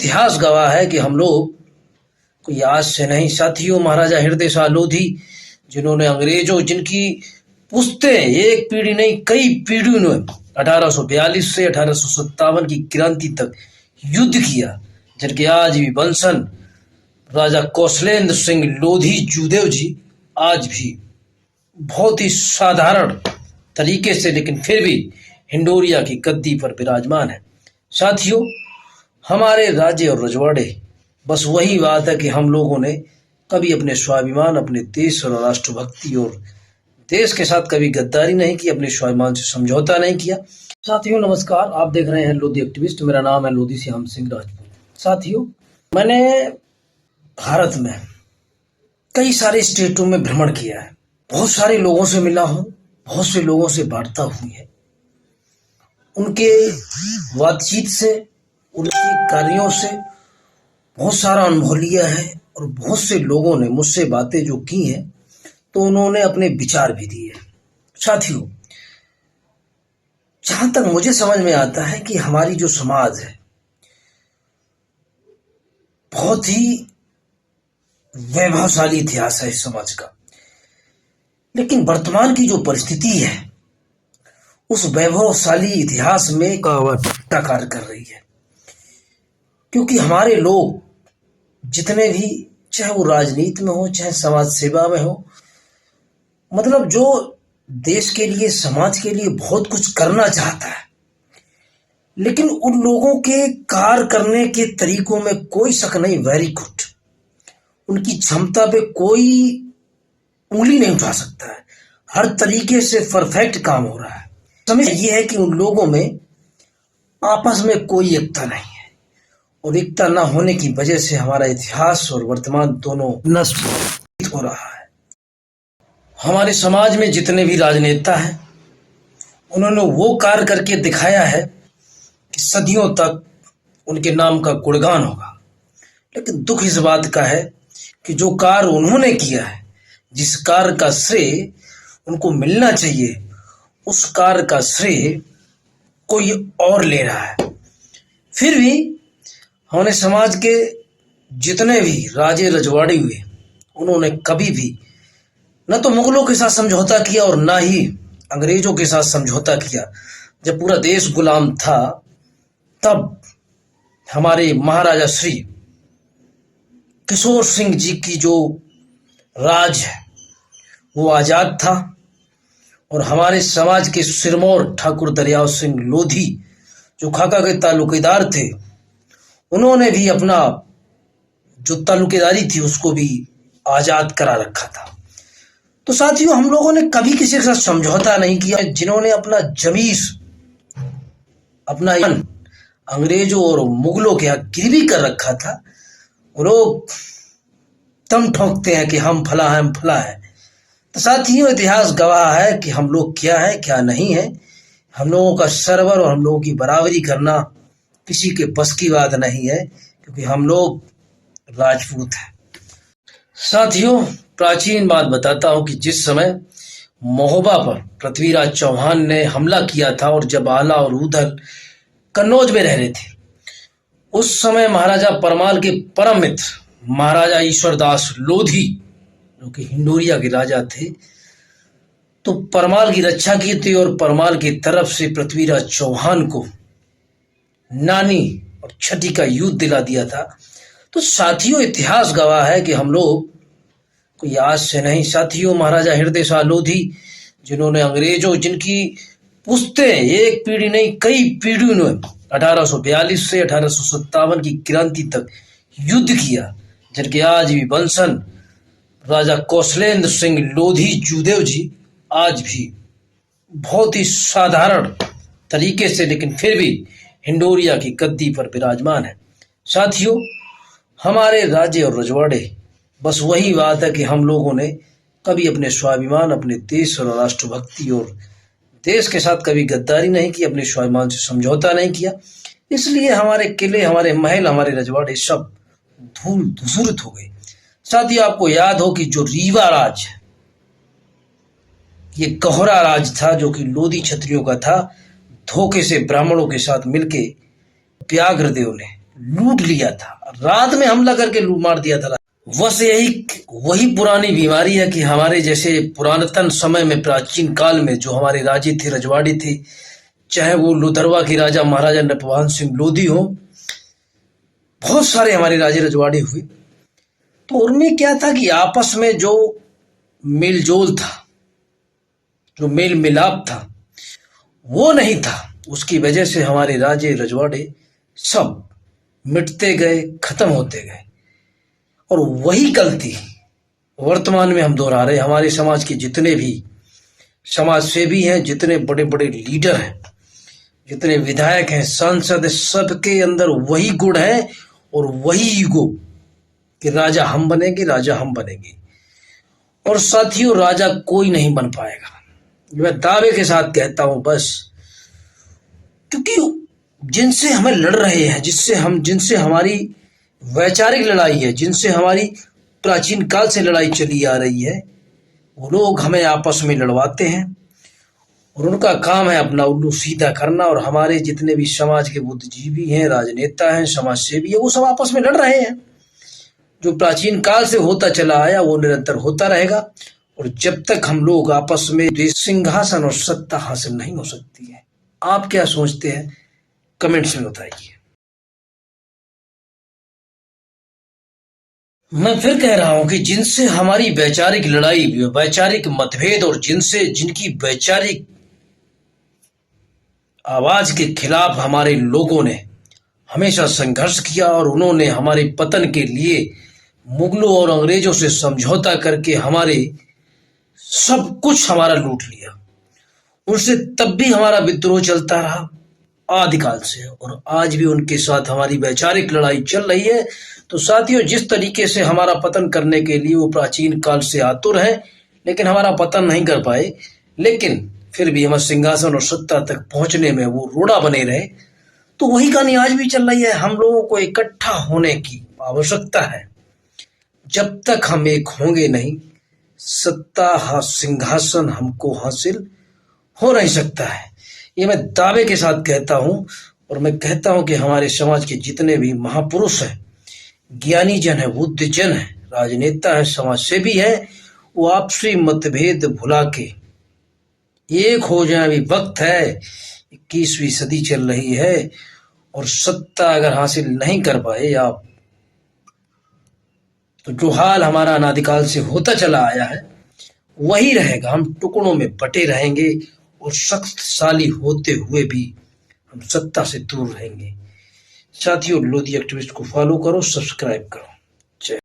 इतिहास गवाह है कि हम लोग कोई आज से नहीं साथियों, महाराजा हृदय शाह लोधी जिन्होंने अंग्रेजों जिनकी पुश्तें एक पीढ़ी नहीं कई पीढ़ियों ने 1842 से 1857 की क्रांति तक युद्ध किया, जिनके आज भी वंशज राजा कौशलेंद्र सिंह लोधी जूदेव जी आज भी बहुत ही साधारण तरीके से लेकिन फिर भी हिंडोरिया की गद्दी पर विराजमान है। साथियों, हमारे राज्य और रजवाड़े बस वही बात है कि हम लोगों ने कभी अपने स्वाभिमान, अपने देश और राष्ट्रभक्ति और देश के साथ कभी गद्दारी नहीं की, अपने स्वाभिमान से समझौता नहीं किया। साथियों नमस्कार, आप देख रहे हैं लोधी एक्टिविस्ट। मेरा नाम है लोधी श्याम सिंह राजपूत। साथियों, मैंने भारत में कई सारे स्टेटों में भ्रमण किया है, बहुत सारे लोगों से मिला हूं, बहुत से लोगों से वार्ता हुई है। उनके बातचीत से, उनके कार्यों से बहुत सारा अनुभव लिया है और बहुत से लोगों ने मुझसे बातें जो की हैं तो उन्होंने अपने विचार भी दिए। साथियों, जहां तक मुझे समझ में आता है कि हमारी जो समाज है बहुत ही वैभवशाली इतिहास है इस समाज का, लेकिन वर्तमान की जो परिस्थिति है उस वैभवशाली इतिहास में कार्य कर रही है, क्योंकि हमारे लोग जितने भी, चाहे वो राजनीति में हो चाहे समाज सेवा में हो, मतलब जो देश के लिए समाज के लिए बहुत कुछ करना चाहता है, लेकिन उन लोगों के कार्य करने के तरीकों में कोई शक नहीं, वेरी गुड, उनकी क्षमता पे कोई उंगली नहीं उठा सकता है, हर तरीके से परफेक्ट काम हो रहा है। समस्या ये है कि उन लोगों में आपस में कोई एकता नहीं है और एकता न होने की वजह से हमारा इतिहास और वर्तमान दोनों नष्ट हो रहा है। हमारे समाज में जितने भी राजनेता हैं उन्होंने वो कार्य करके दिखाया है कि सदियों तक उनके नाम का गुणगान होगा, लेकिन दुख इस बात का है कि जो कार्य उन्होंने किया है, जिस कार्य का श्रेय उनको मिलना चाहिए, उस कार्य का श्रेय कोई और ले रहा है। फिर भी हमारे समाज के जितने भी राजे रजवाड़े हुए उन्होंने कभी भी न तो मुगलों के साथ समझौता किया और ना ही अंग्रेजों के साथ समझौता किया। जब पूरा देश गुलाम था तब हमारे महाराजा श्री किशोर सिंह जी की जो राज है वो आजाद था और हमारे समाज के सिरमौर ठाकुर दरियाव सिंह लोधी जो खाका के तालुकेदार थे, उन्होंने भी अपना जो तालुकेदारी थी उसको भी आजाद करा रखा था। तो साथियों, हम लोगों ने कभी किसी के साथ समझौता नहीं किया। जिन्होंने अपना जमीर, अपना अंग्रेजों और मुगलों के यहाँ गिरवी कर रखा था, वो लोग दम ठोकते हैं कि हम फला हैं, हम फला है। तो साथियों, इतिहास गवाह है कि हम लोग क्या है क्या नहीं है। हम लोगों का सरवर और हम लोगों की बराबरी करना किसी के बस की बात नहीं है, क्योंकि हम लोग राजपूत हैं। साथियों, प्राचीन बात बताता हूं कि जिस समय महोबा पर पृथ्वीराज चौहान ने हमला किया था और जब आला और उदल कन्नौज में रह रहे थे, उस समय महाराजा परमाल के परम मित्र महाराजा ईश्वरदास लोधी जो कि हिंडोरिया के राजा थे, तो परमाल की रक्षा की थी और परमाल की तरफ से पृथ्वीराज चौहान को नानी और छठी का युद्ध दिला दिया था। तो साथियों, इतिहास गवाह है कि हम लोग कोई आज से नहीं साथियों, महाराजा हृदय शाह लोधी जिन्होंने अंग्रेजों जिनकी पुश्तें एक पीढ़ी नहीं कई पीढ़ियों ने 1842 से 1857 की क्रांति तक युद्ध किया, जिनके आज भी वंशज राजा कौशलेंद्र सिंह लोधी जूदेव जी आज भी बहुत ही साधारण तरीके से लेकिन फिर भी हिंडोरिया की गद्दी पर विराजमान है। साथियों, हमारे राज्य और रजवाड़े बस वही बात है कि हम लोगों ने कभी अपने स्वाभिमान, अपने देश और राष्ट्रभक्ति और देश के साथ कभी गद्दारी नहीं की, अपने स्वाभिमान से समझौता नहीं किया। इसलिए हमारे किले, हमारे महल, हमारे रजवाड़े सब धूल धूसरित हो गए। साथियों, आपको याद हो कि जो रीवा राज, ये गहरा राज था जो कि लोधी क्षत्रियों का था, धोखे से ब्राह्मणों के साथ मिलके व्याघ्रदेव ने लूट लिया था, रात में हमला करके मार दिया था। बस वही पुरानी बीमारी है कि हमारे जैसे पुरातन समय में, प्राचीन काल में जो हमारे राजे थे, रजवाड़ी थे, चाहे वो लोधरवा के राजा महाराजा नटवाहन सिंह लोधी हो, बहुत सारे हमारे राजे रजवाड़े हुए। तो उनमें क्या था कि आपस में जो मेलजोल था, जो मेल मिलाप था, वो नहीं था। उसकी वजह से हमारे राजे रजवाड़े सब मिटते गए, खत्म होते गए। और वही गलती वर्तमान में हम दोहरा रहे। हमारे समाज के जितने भी समाज सेवी हैं, जितने बड़े बड़े लीडर हैं, जितने विधायक हैं, सांसद, सबके अंदर वही गुण है और वही ईगो कि राजा हम बनेंगे, राजा हम बनेंगे। और साथियों, राजा कोई नहीं बन पाएगा, मैं दावे के साथ कहता हूं। बस क्योंकि जिनसे हमें लड़ रहे हैं, जिनसे हमारी वैचारिक लड़ाई है, जिनसे हमारी प्राचीन काल से लड़ाई चली आ रही है, वो लोग हमें आपस में लड़वाते हैं और उनका काम है अपना उल्लू सीधा करना। और हमारे जितने भी समाज के बुद्धिजीवी हैं, राजनेता हैं, समाज सेवी है, वो सब आपस में लड़ रहे हैं। जो प्राचीन काल से होता चला आया वो निरंतर होता रहेगा। और जब तक हम लोग आपस में सिंहासन और सत्ता हासिल नहीं हो सकती है। आप क्या सोचते हैं, कमेंट्स में बताइए। मैं फिर कह रहा हूं कि जिनसे हमारी वैचारिक लड़ाई, वैचारिक मतभेद और जिनकी वैचारिक आवाज के खिलाफ हमारे लोगों ने हमेशा संघर्ष किया और उन्होंने हमारे पतन के लिए मुगलों और अंग्रेजों से समझौता करके हमारे सब कुछ हमारा लूट लिया। उनसे तब भी हमारा विद्रोह चलता रहा आदिकाल से, और आज भी उनके साथ हमारी वैचारिक लड़ाई चल रही है। तो साथियों, जिस तरीके से हमारा पतन करने के लिए वो प्राचीन काल से आतुर है, लेकिन हमारा पतन नहीं कर पाए, लेकिन फिर भी हमें सिंहासन और सत्ता तक पहुंचने में वो रोड़ा बने रहे। तो वही कहानी आज भी चल रही है। हम लोगों को इकट्ठा होने की आवश्यकता है। जब तक हम एक होंगे नहीं, सत्ता सिंहासन हमको हासिल हो नहीं सकता है। ये मैं दावे के साथ कहता हूं। और मैं कहता हूं कि हमारे समाज के जितने भी महापुरुष हैं, ज्ञानी जन है, बुद्ध जन है, राजनेता है, समाज सेवी है, वो आपसी मतभेद भुला के एक हो जाए। अभी वक्त है, 21वीं सदी चल रही है, और सत्ता अगर हासिल नहीं कर पाए आप, तो जो हाल हमारा अनादिकाल से होता चला आया है वही रहेगा। हम टुकड़ों में बटे रहेंगे और शक्तिशाली होते हुए भी हम सत्ता से दूर रहेंगे। साथियों, लोधी एक्टिविस्ट को फॉलो करो, सब्सक्राइब करो।